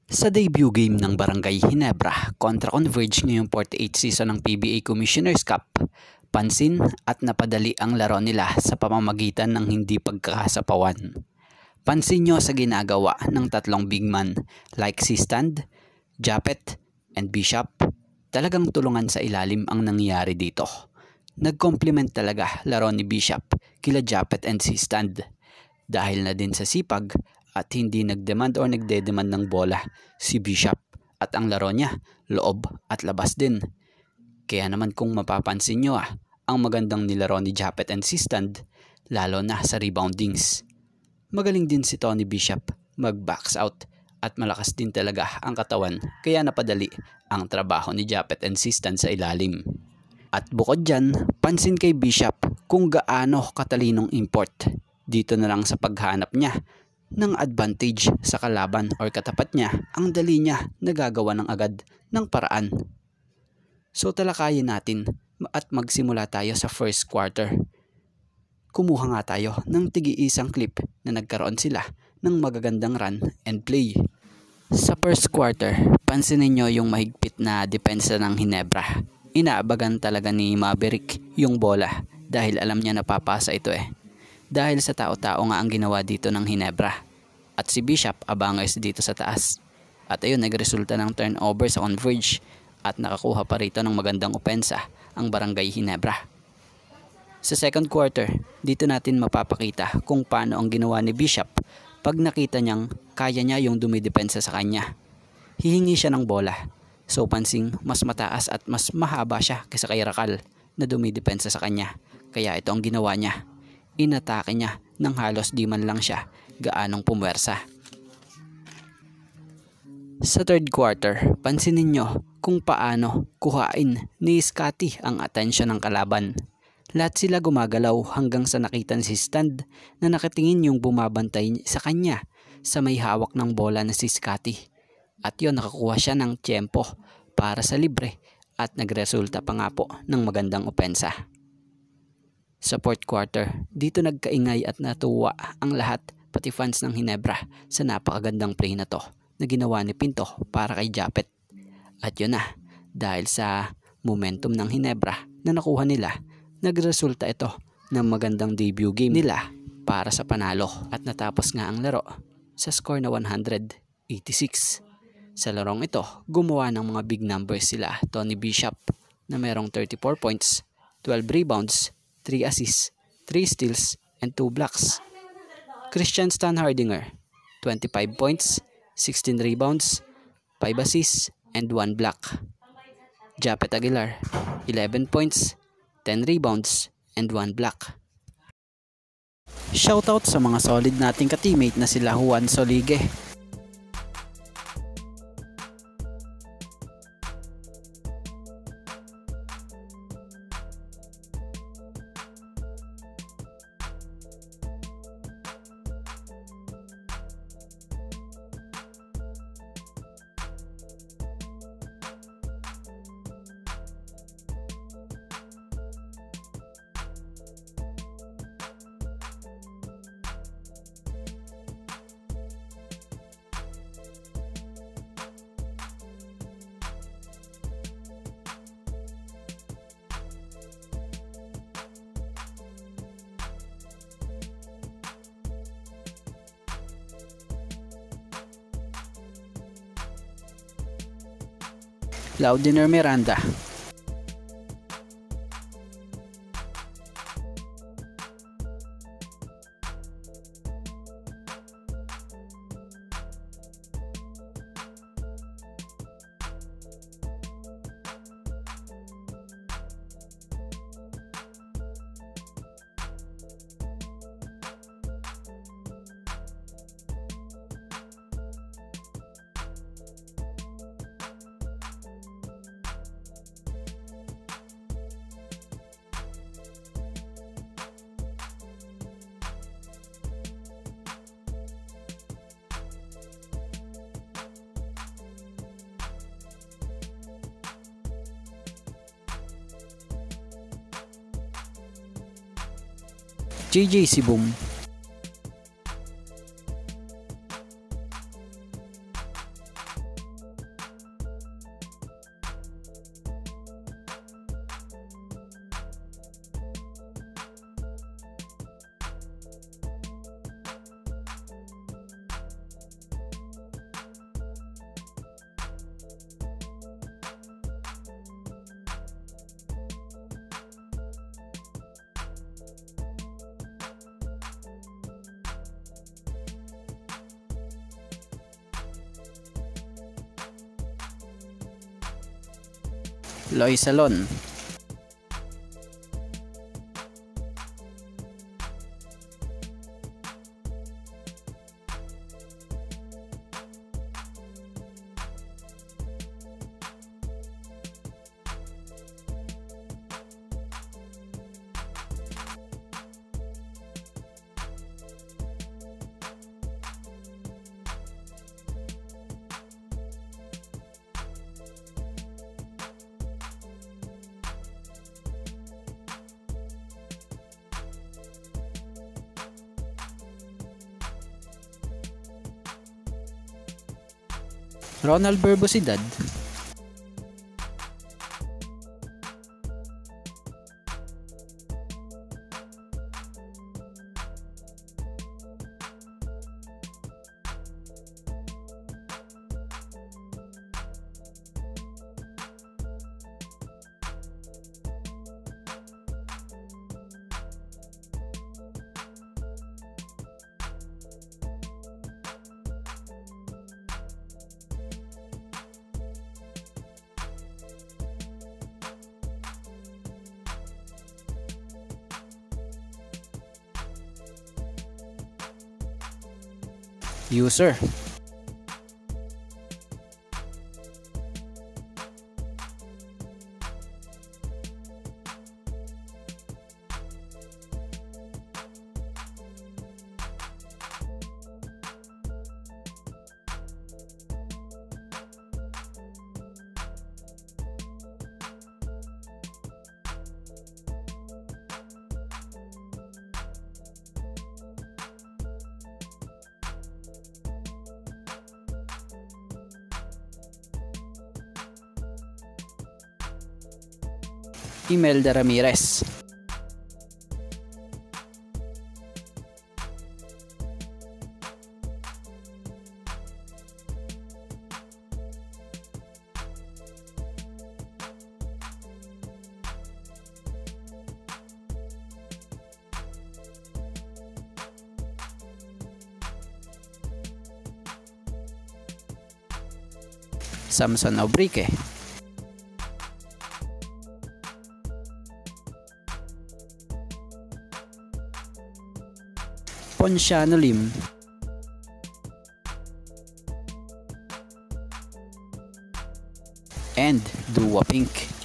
Sa debut game ng Barangay Ginebra kontra Converge ngayong 48th season ng PBA Commissioner's Cup, pansin at napadali ang laro nila sa pamamagitan ng hindi pagkakasapawan. Pansin nyo sa ginagawa ng tatlong big man like si Stand, Japet, and Bishop. Talagang tulungan sa ilalim ang nangyayari dito. Nag-complement talaga laro ni Bishop kila Japet and si Stand. Dahil na din sa sipag at hindi nagdemand o nagdedemand ng bola si Bishop at ang laro niya, loob at labas din. Kaya naman kung mapapansin nyo ang magandang nilaro ni Japet and si Stand, lalo na sa reboundings. Magaling din si Tony Bishop mag-backs out at malakas din talaga ang katawan kaya napadali ang trabaho ni Japet and si Stand sa ilalim. At bukod dyan, pansin kay Bishop kung gaano katalinong import dito na lang sa paghanap niya ng advantage sa kalaban or katapat niya, ang dali niya nagagawa ng agad ng paraan. So talakayin natin at magsimula tayo sa first quarter. Kumuha nga tayo ng tigi-isang clip na nagkaroon sila ng magagandang run and play. Sa first quarter, pansinin nyo yung mahigpit na depensa ng Ginebra. Inaabagan talaga ni Maverick yung bola dahil alam niya napapasa ito Dahil sa tao-tao nga ang ginawa dito ng Ginebra. At si Bishop abangers dito sa taas. At ayun, nagresulta ng turnover sa Converge at nakakuha pa rito ng magandang opensa ang Barangay Ginebra. Sa second quarter, dito natin mapapakita kung paano ang ginawa ni Bishop pag nakita niyang kaya niya yung dumidepensa sa kanya. Hihingi siya ng bola. So pansing mas mataas at mas mahaba siya kaysa kay Rakal na dumidepensa sa kanya. Kaya ito ang ginawa niya. Inatake niya nang halos di man lang siya gaanong pumwersa. Sa third quarter, pansinin nyo kung paano kuhain ni Scotty ang atensyon ng kalaban. Lahat sila gumagalaw hanggang sa nakitan si Stand na nakatingin yung bumabantay sa kanya sa may hawak ng bola na si Scotty. At yun, nakakuha siya ng tiyempo para sa libre at nagresulta pa nga po ng magandang opensa. Sa fourth quarter, dito nagkaingay at natuwa ang lahat pati fans ng Ginebra sa napakagandang play na to na ginawa ni Pinto para kay Japet. At yun na, dahil sa momentum ng Ginebra na nakuha nila, nagresulta ito ng magandang debut game nila para sa panalo at natapos nga ang laro sa score na 186. Sa larong ito, gumawa ng mga big numbers sila Tony Bishop na merong 34 points, 12 rebounds, 3 assists, 3 steals, and 2 blocks. Christian Stan Hardinger, 25 points, 16 rebounds, 5 assists, and 1 block. Japet Aguilar, 11 points, 10 rebounds, and 1 block. Shoutout sa mga solid nating ka-teammate na sila Juan Solige, Laudiner Miranda, JJ Sibum, Loy Salon, Ronald Verbosidad, User, Imelda Ramirez, Samson Obrique, Ponciano Lim, and Dua Pink.